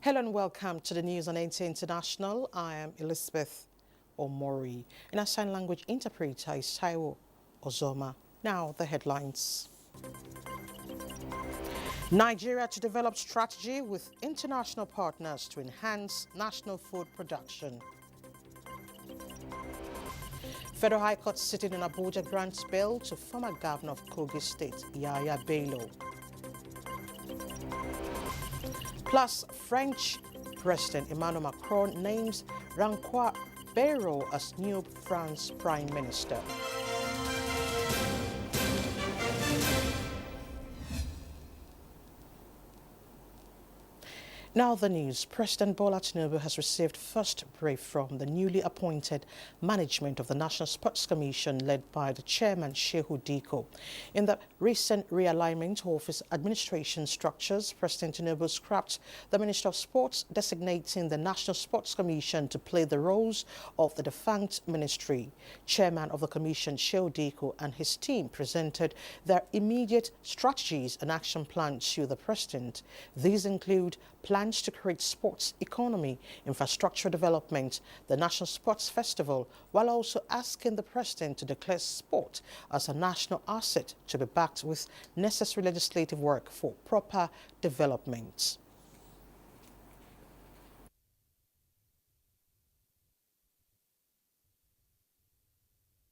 Hello and welcome to the news on NTA International. I am Elizabeth Omori. In our sign language interpreter is Taiwo Ozoma. Now the headlines. Nigeria to develop strategy with international partners to enhance national food production. Federal High Court sitting in Abuja grants bail to former governor of Kogi State, Yaya Bello. Plus, French President Emmanuel Macron names Rancois Bayrou as new France Prime Minister. Now the news. President Bola Tinubu has received first brief from the newly appointed management of the National Sports Commission led by the chairman Shehu Diko. In the recent realignment of his administration structures, President Tinubu scrapped the Minister of Sports, designating the National Sports Commission to play the roles of the defunct ministry. Chairman of the commission, Shehu Diko, and his team presented their immediate strategies and action plans to the president. These include plans to create sports economy, infrastructure development, the National Sports Festival, while also asking the president to declare sport as a national asset to be backed with necessary legislative work for proper development.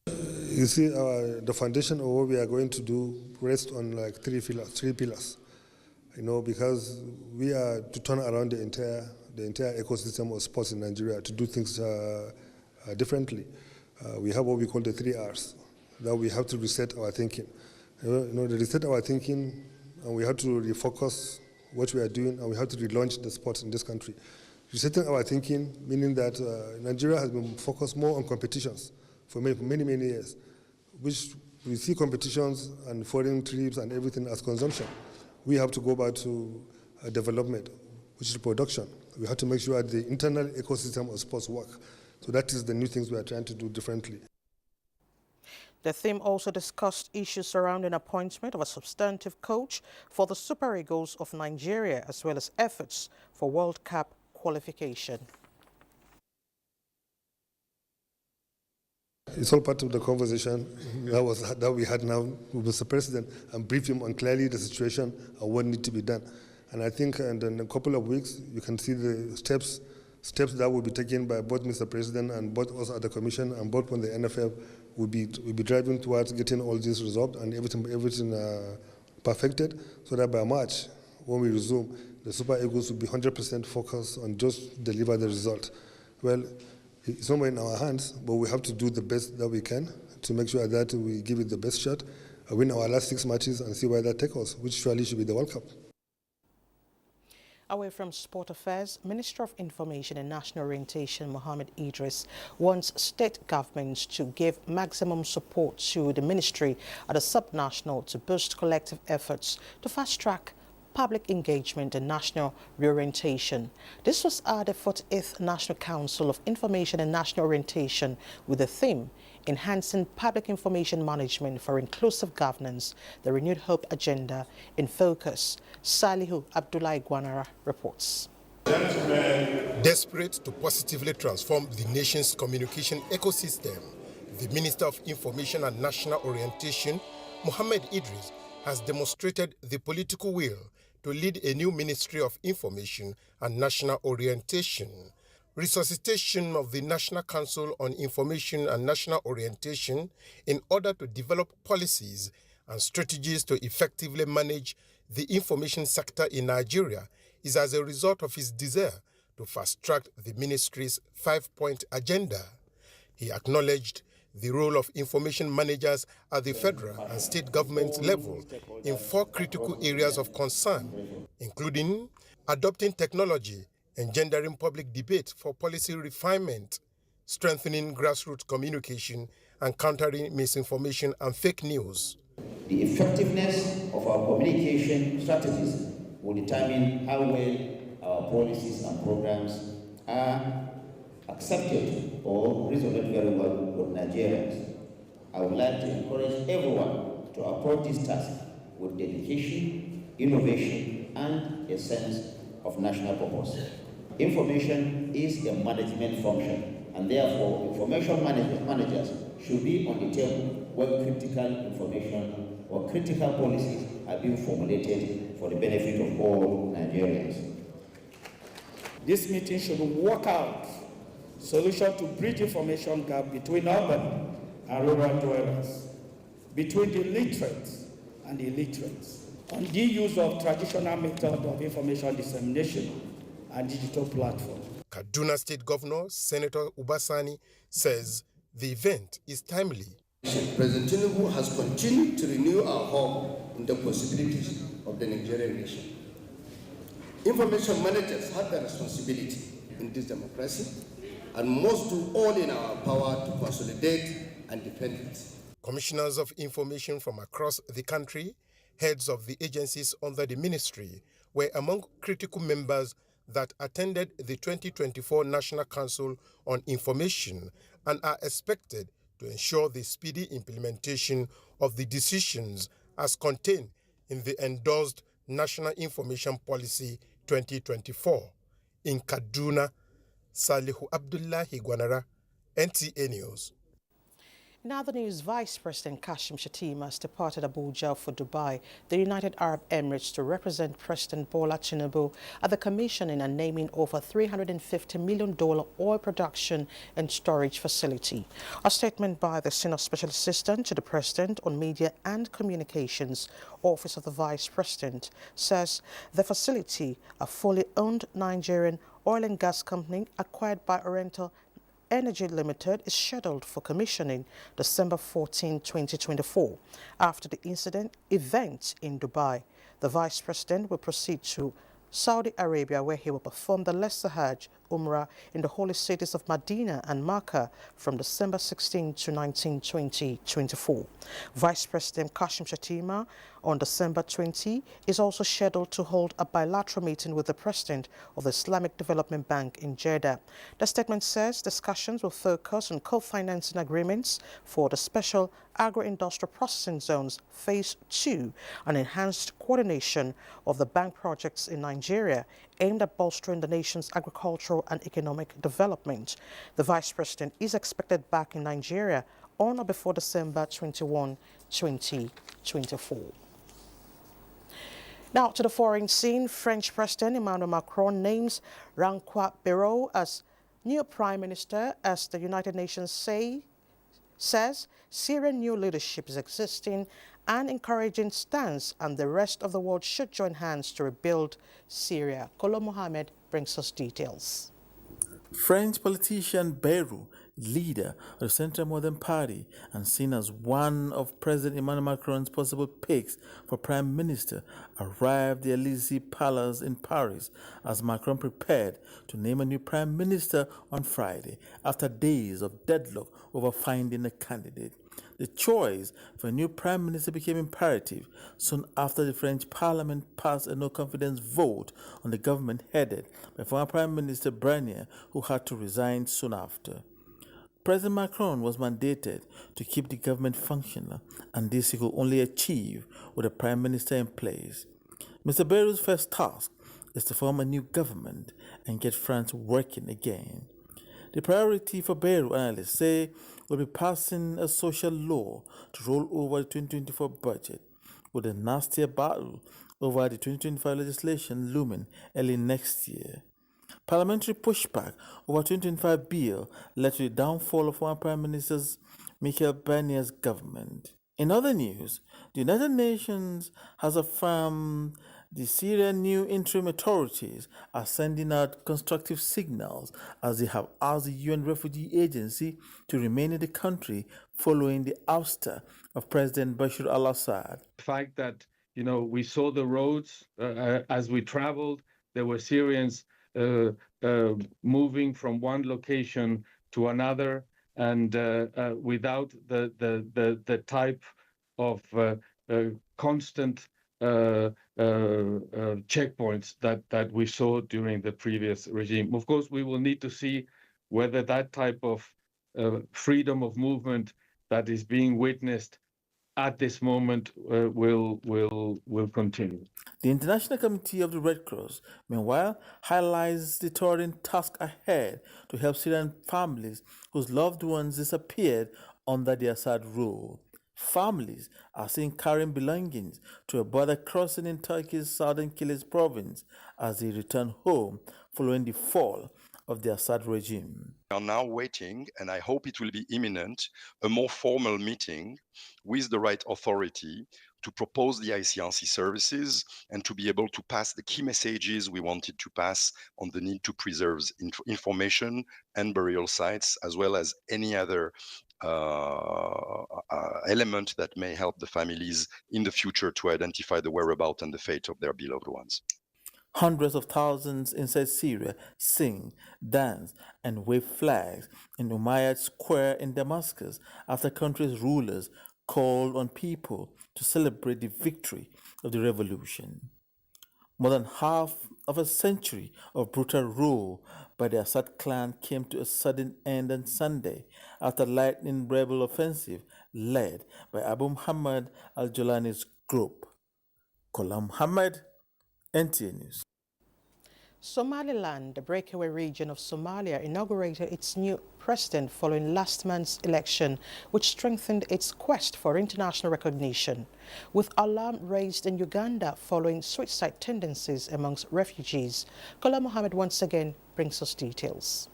You see, the foundation of what we are going to do rests on like three pillars. You know, because we are to turn around the entire ecosystem of sports in Nigeria to do things differently. We have what we call the 3 R's, that we have to reset our thinking. You know, to reset our thinking, and we have to refocus what we are doing, and we have to relaunch the sports in this country. Resetting our thinking, meaning that Nigeria has been focused more on competitions for many years, which we see competitions and foreign trips and everything as consumption. We have to go back to development, which is production. We have to make sure that the internal ecosystem of sports work. So that is the new things we are trying to do differently. The theme also discussed issues surrounding appointment of a substantive coach for the Super Eagles of Nigeria, as well as efforts for World Cup qualification. It's all part of the conversation that we had now with Mr. President, and brief him on clearly the situation and what needs to be done. And I think in a couple of weeks, you can see the steps that will be taken by both Mr. President and both us at the Commission and both when the NFF will be driving towards getting all this resolved and everything perfected, so that by March, when we resume, the Super Eagles will be 100% focused on just deliver the result. Well, it's not in our hands, but we have to do the best that we can to make sure that we give it the best shot, win our last 6 matches and see where that takes us, which surely should be the World Cup. Away from sport affairs, Minister of Information and National Orientation Mohammed Idris wants state governments to give maximum support to the ministry at a subnational to boost collective efforts to fast-track public engagement and national reorientation. This was at the 48th National Council of Information and National Orientation with the theme, Enhancing Public Information Management for Inclusive Governance, the Renewed Hope Agenda in Focus. Salihu Abdullah Guanara reports. Desperate to positively transform the nation's communication ecosystem, the Minister of Information and National Orientation, Mohammed Idris, has demonstrated the political will to lead a new Ministry of Information and National Orientation. Resuscitation of the National Council on Information and National Orientation in order to develop policies and strategies to effectively manage the information sector in Nigeria is as a result of his desire to fast-track the ministry's 5-point agenda. He acknowledged the role of information managers at the federal and state government level in 4 critical areas of concern, including adopting technology, engendering public debate for policy refinement, strengthening grassroots communication, and countering misinformation and fake news. The effectiveness of our communication strategies will determine how well our policies and programs are accepted or resonated very well with Nigerians. I would like to encourage everyone to approach this task with dedication, innovation, and a sense of national purpose. Information is a management function, and therefore information managers should be on the table when critical information or critical policies are being formulated for the benefit of all Nigerians. This meeting should work out solution to bridge information gap between urban and rural dwellers, between the literate and the illiterates, on the use of traditional method of information dissemination and digital platform. Kaduna State Governor Senator Ubasani says the event is timely. President Tinubu has continued to renew our hope in the possibilities of the Nigerian nation. Information managers have the responsibility in this democracy and must do all in our power to consolidate and defend it. Commissioners of information from across the country, heads of the agencies under the ministry, were among critical members that attended the 2024 National Council on Information and are expected to ensure the speedy implementation of the decisions as contained in the endorsed National Information Policy 2024. In Kaduna, Salihu Abdullahi Gwanara, NTA News. In other news, Vice President Kashim Shettima has departed Abuja for Dubai, the United Arab Emirates, to represent President Bola Tinubu at the commissioning and naming of a $350 million oil production and storage facility. A statement by the Senior Special Assistant to the President on Media and Communications, Office of the Vice President, says the facility, a fully owned Nigerian oil and gas company acquired by Oriental Energy Limited, is scheduled for commissioning December 14, 2024. After the event in Dubai, the Vice President will proceed to Saudi Arabia, where he will perform the Lesser Hajj Umrah in the holy cities of Medina and Makkah from December 16 to 19, 2024. Vice President Kashim Shettima on December 20 is also scheduled to hold a bilateral meeting with the President of the Islamic Development Bank in Jeddah. The statement says discussions will focus on co-financing agreements for the Special Agro-Industrial Processing Zones Phase 2 and enhanced coordination of the bank projects in Nigeria aimed at bolstering the nation's agricultural and economic development. The Vice President is expected back in Nigeria on or before December 21, 2024. Now to the foreign scene. French President Emmanuel Macron names Francois Bayrou as new Prime Minister as the United Nations says Syrian new leadership is existing and encouraging stance, and the rest of the world should join hands to rebuild Syria. Kolo Mohammed brings us details. French politician Bayrou, leader of the Centre Modern Party and seen as one of President Emmanuel Macron's possible picks for Prime Minister, arrived at the Elysee Palace in Paris as Macron prepared to name a new Prime Minister on Friday after days of deadlock over finding a candidate. The choice for a new Prime Minister became imperative soon after the French Parliament passed a no-confidence vote on the government headed by former Prime Minister Barnier, who had to resign soon after. President Macron was mandated to keep the government functional, and this he could only achieve with a Prime Minister in place. Mr. Bayrou's first task is to form a new government and get France working again. The priority for Bayrou, analysts say, will be passing a social law to roll over the 2024 budget, with a nastier battle over the 2025 legislation looming early next year. Parliamentary pushback over 2025 bill led to the downfall of former Prime Minister Michel Barnier's government. In other news, the United Nations has affirmed the Syrian new interim authorities are sending out constructive signals as they have asked the UN Refugee Agency to remain in the country following the ouster of President Bashar al-Assad. The fact that, we saw the roads as we traveled, there were Syrians moving from one location to another, and without the type of constant checkpoints that we saw during the previous regime. Of course, we will need to see whether that type of freedom of movement that is being witnessed at this moment will continue. The International Committee of the Red Cross, meanwhile, highlights the towering task ahead to help Syrian families whose loved ones disappeared under the Assad rule. Families are seen carrying belongings to a border crossing in Turkey's southern Kilis province as they return home following the fall of the Assad regime. We are now waiting, and I hope it will be imminent, a more formal meeting with the right authority to propose the ICRC services and to be able to pass the key messages we wanted to pass on the need to preserve information and burial sites, as well as any other element that may help the families in the future to identify the whereabouts and the fate of their beloved ones. Hundreds of thousands inside Syria sing, dance, and wave flags in Umayyad Square in Damascus after country's rulers called on people to celebrate the victory of the revolution. More than half of a century of brutal rule by the Assad clan came to a sudden end on Sunday after a lightning rebel offensive led by Abu Muhammad al-Jolani's group. Kola Muhammad, NTA News. Somaliland, the breakaway region of Somalia, inaugurated its new president following last month's election, which strengthened its quest for international recognition. With alarm raised in Uganda following suicide tendencies amongst refugees, Kola Mohammed once again brings us details.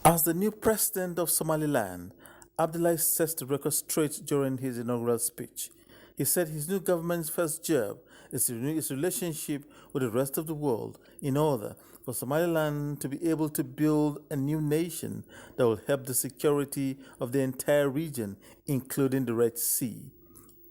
As the new president of Somaliland, Abdullahi sets the record straight during his inaugural speech. He said his new government's first job is to renew its relationship with the rest of the world in order for Somaliland to be able to build a new nation that will help the security of the entire region, including the Red Sea.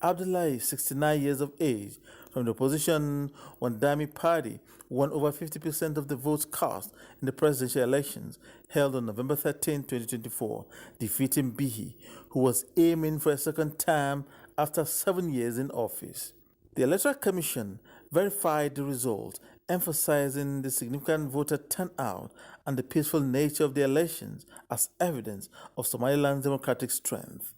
Abdullahi, 69 years of age, from the opposition Wandami Party, won over 50% of the votes cast in the presidential elections held on November 13, 2024, defeating Bihi, who was aiming for a second term after 7 years in office. The Electoral Commission verified the result, emphasizing the significant voter turnout and the peaceful nature of the elections as evidence of Somaliland's democratic strength.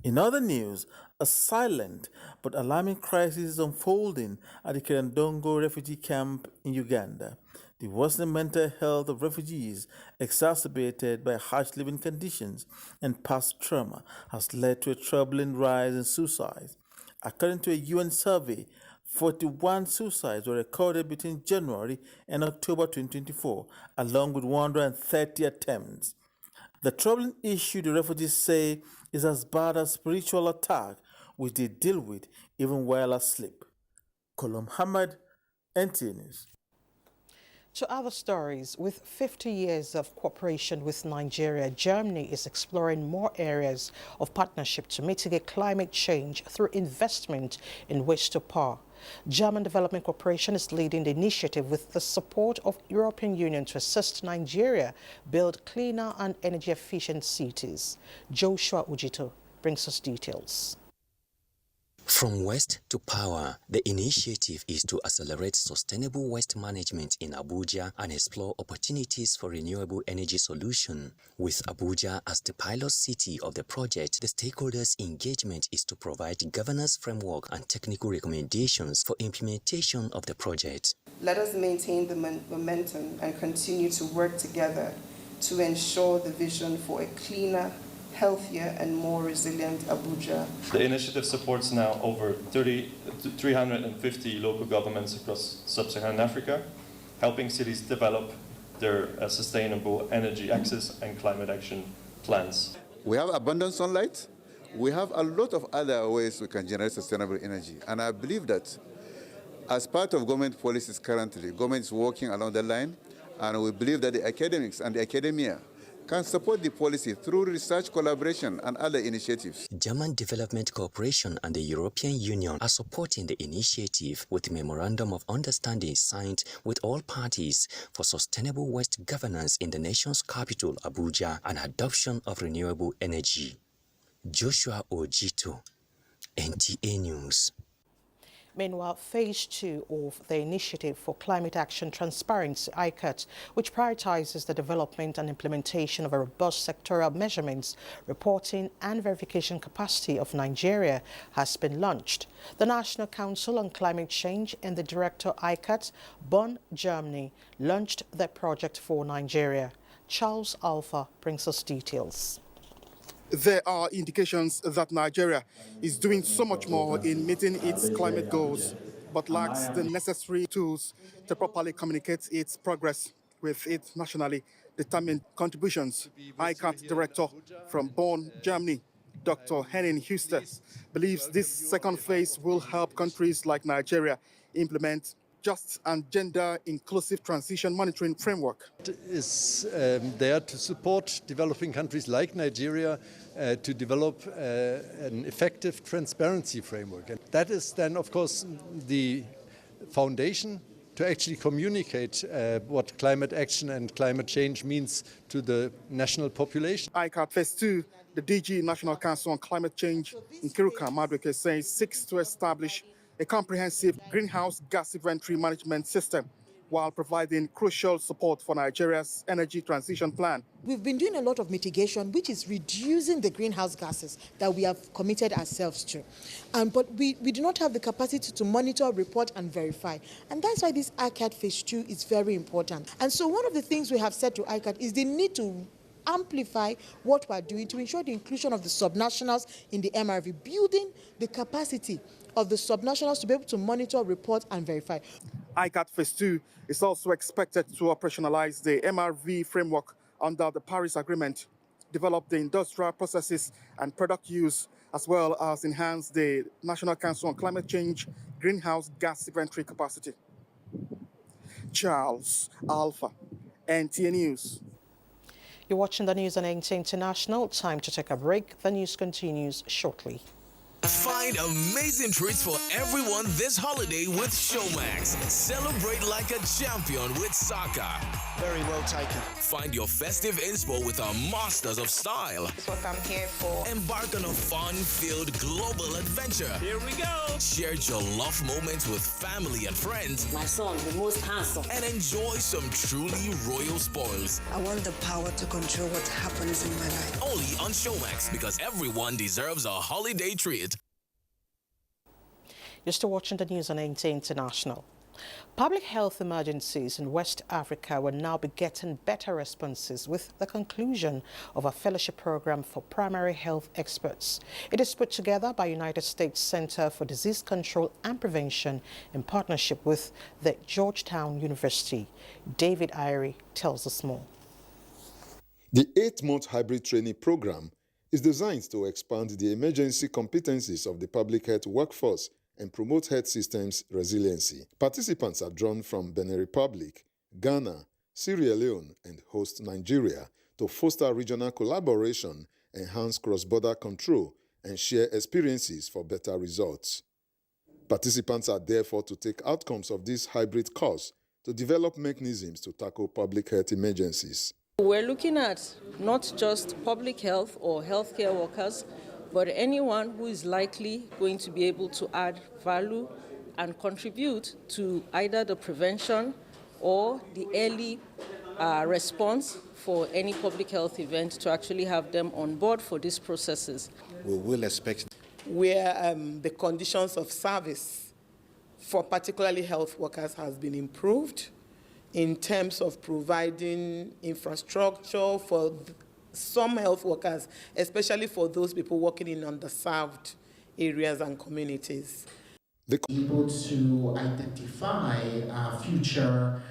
In other news, a silent but alarming crisis is unfolding at the Kirandongo refugee camp in Uganda. The worsening mental health of refugees, exacerbated by harsh living conditions and past trauma, has led to a troubling rise in suicides. According to a UN survey, 41 suicides were recorded between January and October 2024, along with 130 attempts. The troubling issue, the refugees say, is as bad as spiritual attack, which they deal with even while asleep. Kola Muhammad, NTA News. To other stories, with 50 years of cooperation with Nigeria, Germany is exploring more areas of partnership to mitigate climate change through investment in waste to power. German Development Corporation is leading the initiative with the support of European Union to assist Nigeria build cleaner and energy-efficient cities. Joshua Ujito brings us details. From waste to power, the initiative is to accelerate sustainable waste management in Abuja and explore opportunities for renewable energy solution. With Abuja as the pilot city of the project, the stakeholders' engagement is to provide governance framework and technical recommendations for implementation of the project. Let us maintain the momentum and continue to work together to ensure the vision for a cleaner, healthier and more resilient Abuja. The initiative supports now over 350 local governments across sub-Saharan Africa, helping cities develop their sustainable energy access and climate action plans. We have abundant sunlight. We have a lot of other ways we can generate sustainable energy. And I believe that as part of government policies currently, government is working along the line, and we believe that the academics and the academia can support the policy through research collaboration and other initiatives. German Development Corporation and the European Union are supporting the initiative with a memorandum of understanding signed with all parties for sustainable waste governance in the nation's capital, Abuja, and adoption of renewable energy. Joshua Ojito, NTA News. Meanwhile, Phase 2 of the Initiative for Climate Action Transparency, ICAT, which prioritizes the development and implementation of a robust sectoral measurements, reporting and verification capacity of Nigeria, has been launched. The National Council on Climate Change and the Director ICAT, Bonn, Germany, launched the project for Nigeria. Charles Alpha brings us details. There are indications that Nigeria is doing so much more in meeting its climate goals, but lacks the necessary tools to properly communicate its progress with its nationally determined contributions. ICAT Director from Bonn, Germany, Dr. Henning Huster, believes this second phase will help countries like Nigeria implement just and gender-inclusive transition monitoring framework. It is there to support developing countries like Nigeria to develop an effective transparency framework. And that is then, of course, the foundation to actually communicate what climate action and climate change means to the national population. ICAT Phase 2, the DG National Council on Climate Change in Kiruka, Madueke, says seeks to establish a comprehensive greenhouse gas inventory management system while providing crucial support for Nigeria's energy transition plan. We've been doing a lot of mitigation, which is reducing the greenhouse gases that we have committed ourselves to. But we do not have the capacity to monitor, report, and verify. And that's why this ICAT Phase 2 is very important. And so one of the things we have said to ICAT is the need to amplify what we're doing to ensure the inclusion of the subnationals in the MRV, building the capacity of the subnationals to be able to monitor, report, and verify. ICAT Phase 2 is also expected to operationalize the MRV framework under the Paris Agreement, develop the industrial processes and product use, as well as enhance the National Council on Climate Change greenhouse gas inventory capacity. Charles Alpha, NTA News. You're watching the news on NTA International. Time to take a break. The news continues shortly. Find amazing treats for everyone this holiday with Showmax. Celebrate like a champion with soccer. Very well taken. Find your festive inspo with our masters of style. That's what I'm here for. Embark on a fun-filled global adventure. Here we go. Share your love moments with family and friends. My son, the most handsome. And enjoy some truly royal spoils. I want the power to control what happens in my life. Only on Showmax, because everyone deserves a holiday treat. You're still watching the news on NTA International. Public health emergencies in West Africa will now be getting better responses with the conclusion of a fellowship program for primary health experts. It is put together by United States Center for Disease Control and Prevention in partnership with the Georgetown University. David Irie tells us more. The 8-month hybrid training program is designed to expand the emergency competencies of the public health workforce and promote health systems resiliency. Participants are drawn from Benin Republic, Ghana, Sierra Leone, and host Nigeria to foster regional collaboration, enhance cross-border control, and share experiences for better results. Participants are therefore to take outcomes of this hybrid course to develop mechanisms to tackle public health emergencies. We're looking at not just public health or healthcare workers, but anyone who is likely going to be able to add value and contribute to either the prevention or the early response for any public health event, to actually have them on board for these processes. We will expect where the conditions of service for particularly health workers has been improved in terms of providing infrastructure for some health workers, especially for those people working in underserved areas and communities. Able to identify future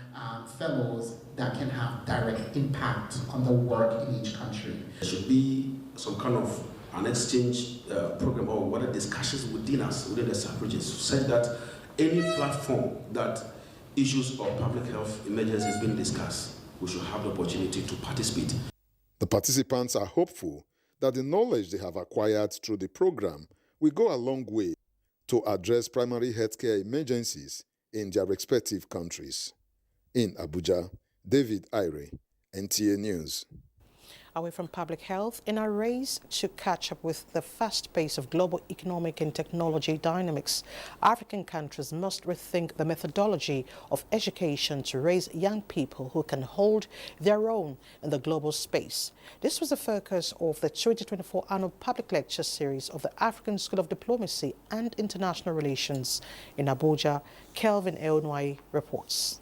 fellows that can have direct impact on the work in each country. There should be some kind of an exchange program or whatever discussions within us, within the suffrages, such that any platform that issues of public health emergencies being discussed, we should have the opportunity to participate. The participants are hopeful that the knowledge they have acquired through the program will go a long way to address primary healthcare emergencies in their respective countries. In Abuja, David Irie, NTA News. Away from public health, in a race to catch up with the fast pace of global economic and technology dynamics, African countries must rethink the methodology of education to raise young people who can hold their own in the global space. This was the focus of the 2024 annual public lecture series of the African School of Diplomacy and International Relations in Abuja. Kelvin Eonwai reports.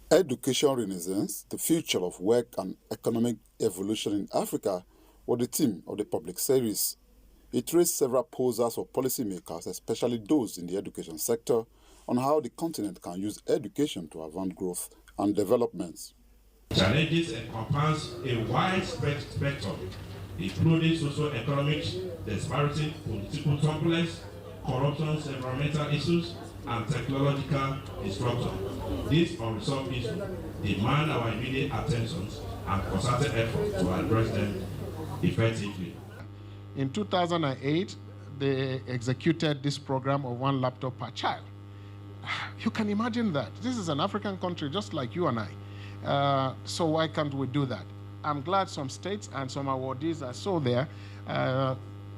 Education Renaissance, the future of work and economic evolution in Africa, was the theme of the public series. It raised several posers for policymakers, especially those in the education sector, on how the continent can use education to advance growth and development. Challenges encompass a widespread spectrum, including socio-economic disparity, political turbulence, corruption, environmental issues, and technological disruption. These unresolved issues demand our immediate attention and concerted effort to address them effectively. In 2008, they executed this program of 1 laptop per child. You can imagine that. This is an African country just like you and I. So why can't we do that? I'm glad some states and some awardees are so there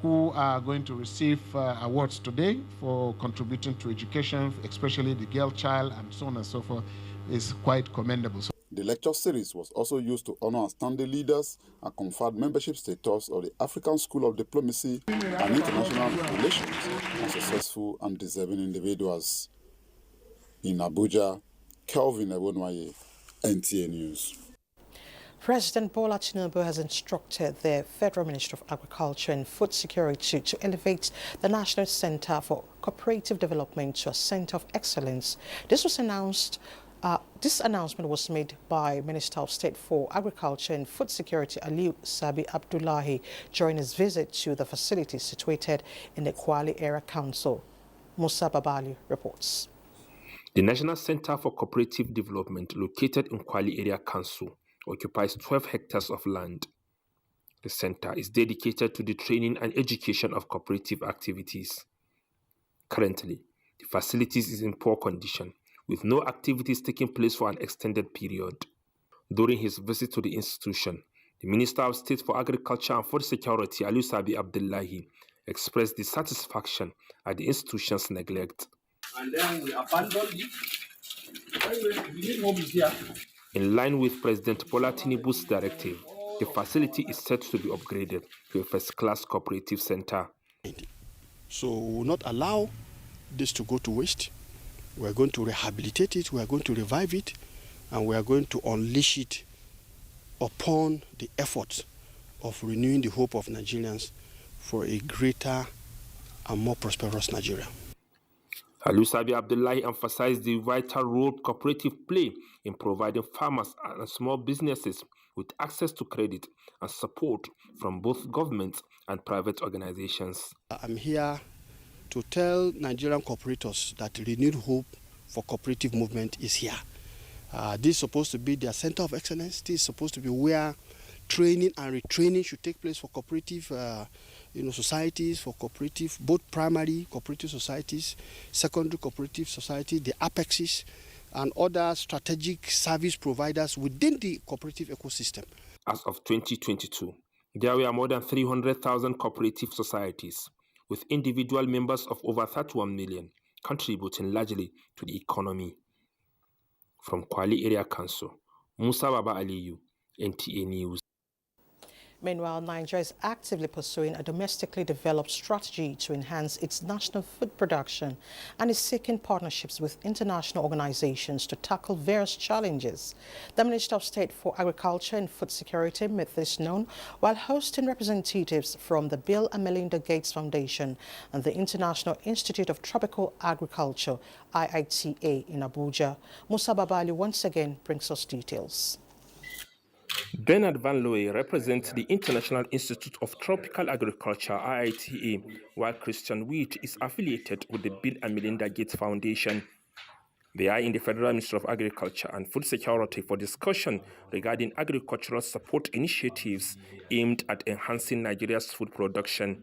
who are going to receive awards today for contributing to education, especially the girl child and so on and so forth, is quite commendable. The lecture series was also used to honor outstanding leaders and conferred membership status of the African School of Diplomacy and International Relations on successful and deserving individuals. In Abuja, Kelvin Eonwai, NTA News. President Bola Tinubu has instructed the Federal Ministry of Agriculture and Food Security to elevate the National Center for Cooperative Development to a center of excellence. This announcement was made by Minister of State for Agriculture and Food Security Aliyu Sabi Abdullahi during his visit to the facility situated in the Kwali Area Council. Musa Babali reports. The National Center for Cooperative Development, located in Kwali Area Council, occupies 12 hectares of land. The center is dedicated to the training and education of cooperative activities. Currently, the facilities is in poor condition, with no activities taking place for an extended period. During his visit to the institution, the Minister of State for Agriculture and Food Security, Aliyu Sabi Abdullahi, expressed dissatisfaction at the institution's neglect. And then we abandoned it. We need homes here. In line with President Bola Tinubu's directive, the facility is set to be upgraded to a first-class cooperative center. So we will not allow this to go to waste. We are going to rehabilitate it, we are going to revive it, and we are going to unleash it upon the efforts of renewing the hope of Nigerians for a greater and more prosperous Nigeria. Aliyu Sabi Abdullahi emphasized the vital role cooperative play in providing farmers and small businesses with access to credit and support from both government and private organizations. I'm here to tell Nigerian cooperators that renewed hope for cooperative movement is here. This is supposed to be their center of excellence. This is supposed to be where training and retraining should take place for cooperative societies, for cooperative, both primary cooperative societies, secondary cooperative society, the apexes, and other strategic service providers within the cooperative ecosystem. As of 2022, there were more than 300,000 cooperative societies, with individual members of over 31 million, contributing largely to the economy. From Kwali Area Council, Musa Baba Aliyu, NTA News. Meanwhile, Nigeria is actively pursuing a domestically developed strategy to enhance its national food production and is seeking partnerships with international organizations to tackle various challenges. The Minister of State for Agriculture and Food Security made this known while hosting representatives from the Bill and Melinda Gates Foundation and the International Institute of Tropical Agriculture, IITA, in Abuja. Musa Babali once again brings us details. Bernard Van Looy represents the International Institute of Tropical Agriculture, IITA, while Christian Wheat is affiliated with the Bill and Melinda Gates Foundation. They are in the Federal Ministry of Agriculture and Food Security for discussion regarding agricultural support initiatives aimed at enhancing Nigeria's food production.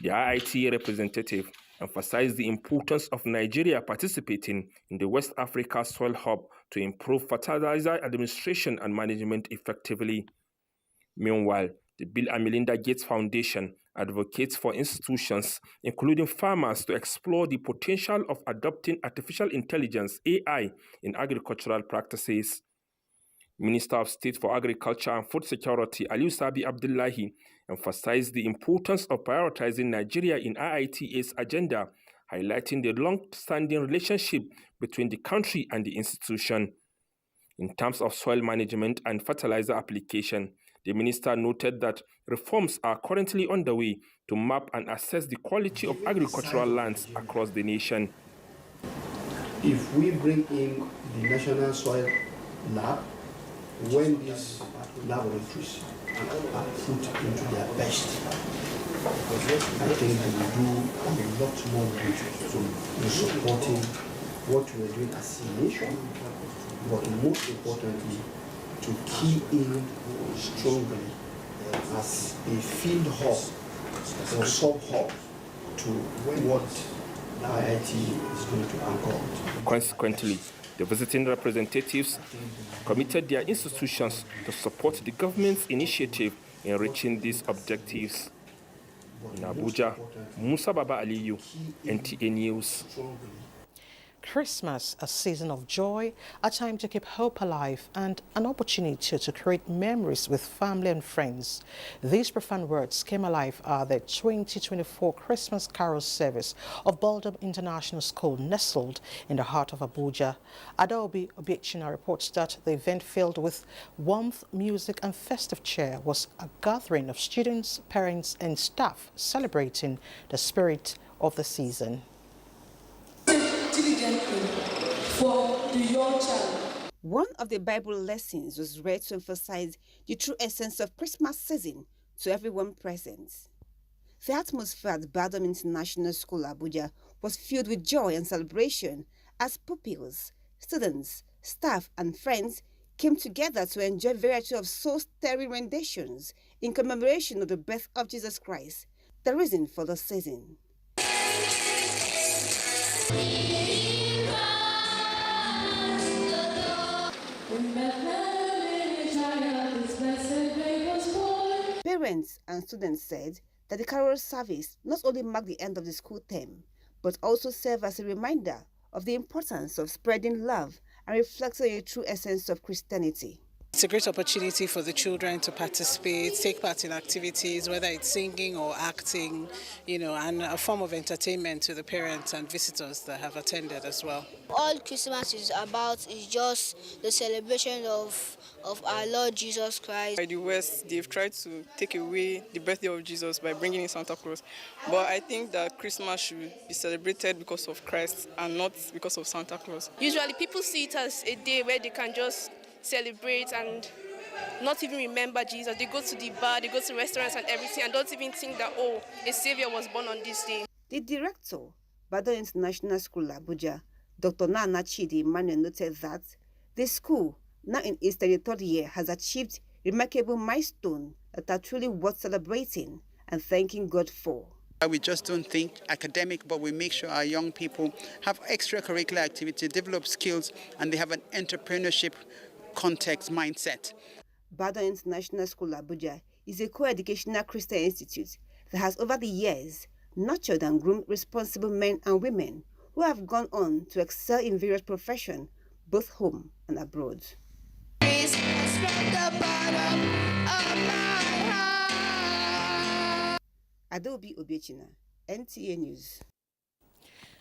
The IITA representative emphasized the importance of Nigeria participating in the West Africa Soil Hub to improve fertilizer administration and management effectively. Meanwhile, the Bill and Melinda Gates Foundation advocates for institutions, including farmers, to explore the potential of adopting artificial intelligence, AI, in agricultural practices. Minister of State for Agriculture and Food Security, Aliyu Sabi Abdullahi, emphasized the importance of prioritizing Nigeria in IITA's agenda, highlighting the long-standing relationship between the country and the institution. In terms of soil management and fertilizer application, the minister noted that reforms are currently underway to map and assess the quality of agricultural lands across the nation. If we bring in the National Soil Lab, when these laboratories are put into their best, I think they will do a lot more good in supporting what we are doing as a nation, but most importantly, to key in strongly as a field hub or sub-hub to what IIT is going to anchor. Consequently, the visiting representatives committed their institutions to support the government's initiative in reaching these objectives. In Abuja, Musa Baba Aliyu, NTA News. Christmas, a season of joy, a time to keep hope alive and an opportunity to create memories with family and friends. These profound words came alive at the 2024 Christmas Carol service of Baldom International School, nestled in the heart of Abuja. Adaobi Obiechina reports that the event, filled with warmth, music and festive cheer, was a gathering of students, parents and staff celebrating the spirit of the season. For the young child. One of the Bible lessons was read to emphasize the true essence of Christmas season to everyone present. The atmosphere at Baldom International School, Abuja, was filled with joy and celebration as pupils, students, staff and friends came together to enjoy a variety of soul-stirring renditions in commemoration of the birth of Jesus Christ, the reason for the season. Parents and students said that the carol service not only marked the end of the school term, but also served as a reminder of the importance of spreading love and reflecting a true essence of Christianity. It's a great opportunity for the children to participate, take part in activities, whether it's singing or acting, and a form of entertainment to the parents and visitors that have attended as well. All Christmas is about is just the celebration of our Lord Jesus Christ. By the West, they've tried to take away the birthday of Jesus by bringing in Santa Claus. But I think that Christmas should be celebrated because of Christ and not because of Santa Claus. Usually people see it as a day where they can just celebrate and not even remember Jesus. They go to the bar, they go to restaurants and everything and don't even think that, a savior was born on this day. The director, Baldom International School, Abuja, Dr. Nana Chidi Emmanuel, noted that the school, now in its 33rd year, has achieved remarkable milestones that are truly worth celebrating and thanking God for. We just don't think academic, but we make sure our young people have extracurricular activity, develop skills, and they have an entrepreneurship context mindset. Baldom International School, Abuja, is a co-educational Christian institute that has over the years nurtured and groomed responsible men and women who have gone on to excel in various professions, both home and abroad. Adobe Obiechina, NTA News.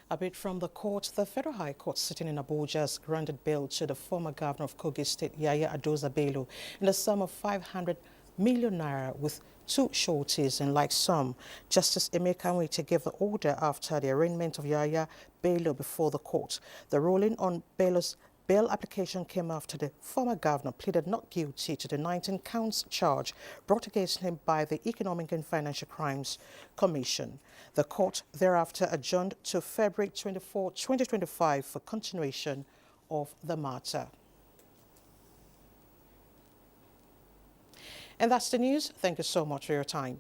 A bit from the court, the Federal High Court sitting in Abuja has granted bail to the former governor of Kogi State, Yaya Adoza Bello, in the sum of 500 million naira with 2 sureties in like sum. Justice Emeka Nwite gave the order after the arraignment of Yaya Bello before the court. The ruling on Bello's bail application came after the former governor pleaded not guilty to the 19 counts charge brought against him by the Economic and Financial Crimes Commission. The court thereafter adjourned to February 24, 2025 for continuation of the matter. And that's the news. Thank you so much for your time.